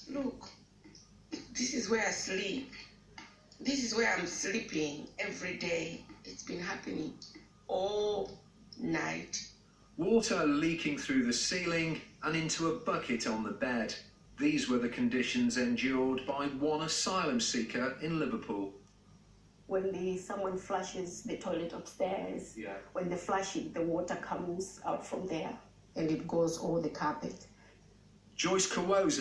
Look, this is where I sleep. This is where I'm sleeping every day. It's been happening all night. Water leaking through the ceiling and into a bucket on the bed. These were the conditions endured by one asylum seeker in Liverpool. When someone flushes the toilet upstairs, when they flush it, the water comes out from there and it goes over the carpet. Joyce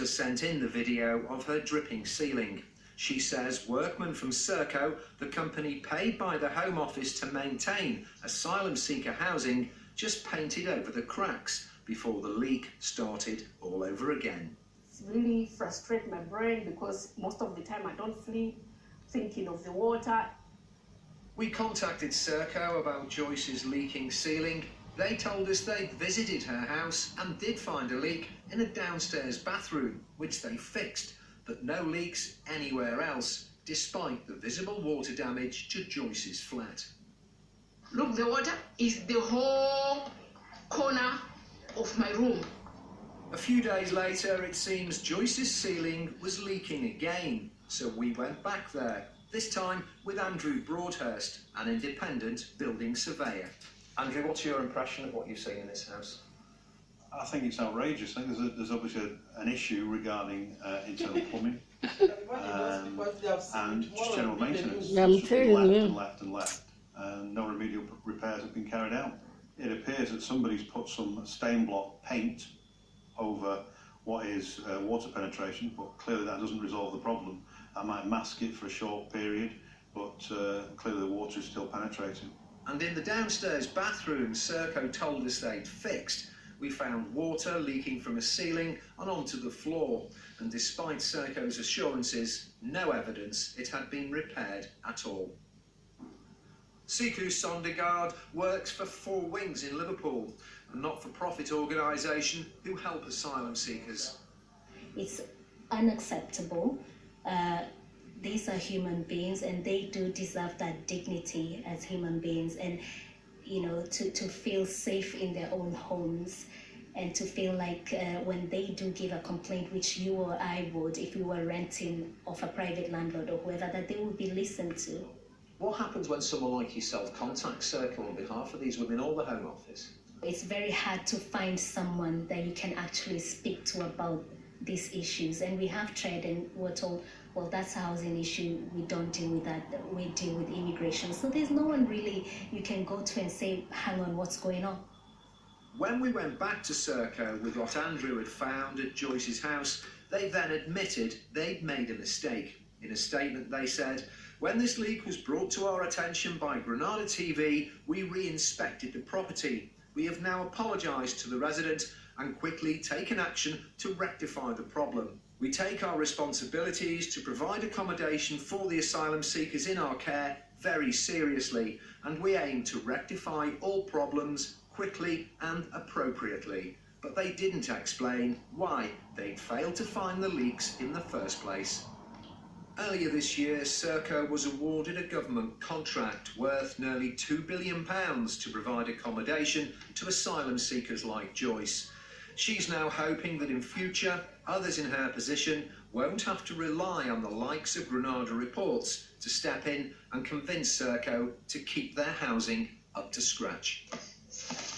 sent in the video of her dripping ceiling. She says workmen from Serco, the company paid by the Home Office to maintain asylum seeker housing, just painted over the cracks before the leak started all over again. It's really frustrates my brain because most of the time I don't sleep thinking of the water. We contacted Serco about Joyce's leaking ceiling. They told us they'd visited her house and did find a leak in a downstairs bathroom, which they fixed, but no leaks anywhere else, despite the visible water damage to Joyce's flat. Look, the water is the whole corner of my room. A few days later, it seems Joyce's ceiling was leaking again, so we went back there, this time with Andrew Broadhurst, an independent building surveyor. Andrew, what's your impression of what you've seen in this house? I think it's outrageous. I think there's obviously an issue regarding internal plumbing and just general maintenance. It's just been left and left. No remedial repairs have been carried out. It appears that somebody's put some stain block paint over what is water penetration, but clearly that doesn't resolve the problem. That might mask it for a short period, but clearly the water is still penetrating. And in the downstairs bathroom Serco told us they'd fixed, we found water leaking from a ceiling and onto the floor. And despite Serco's assurances, no evidence it had been repaired at all. Siku Sondergaard works for Four Wings in Liverpool, a not-for-profit organisation who help asylum seekers. It's unacceptable. These are human beings and they do deserve that dignity as human beings, and to feel safe in their own homes, and to feel like when they do give a complaint, which you or I would if we were renting off a private landlord or whoever, that they would be listened to. What happens when someone like yourself contacts Serco on behalf of these women or the Home Office? It's very hard to find someone that you can actually speak to about these issues, and we have tried and we're told, well, that's a housing issue, we don't deal with that, we deal with immigration. So there's no one really you can go to and say, hang on, what's going on? When we went back to Serco with what Andrew had found at Joyce's house, they then admitted they'd made a mistake. In a statement they said, when this leak was brought to our attention by Granada TV, we re-inspected the property. We have now apologised to the resident and quickly taken action to rectify the problem. We take our responsibilities to provide accommodation for the asylum seekers in our care very seriously, and we aim to rectify all problems quickly and appropriately. But they didn't explain why they'd failed to find the leaks in the first place. Earlier this year, Serco was awarded a government contract worth nearly £2 billion to provide accommodation to asylum seekers like Joyce. She's now hoping that in future, others in her position won't have to rely on the likes of Granada Reports to step in and convince Serco to keep their housing up to scratch.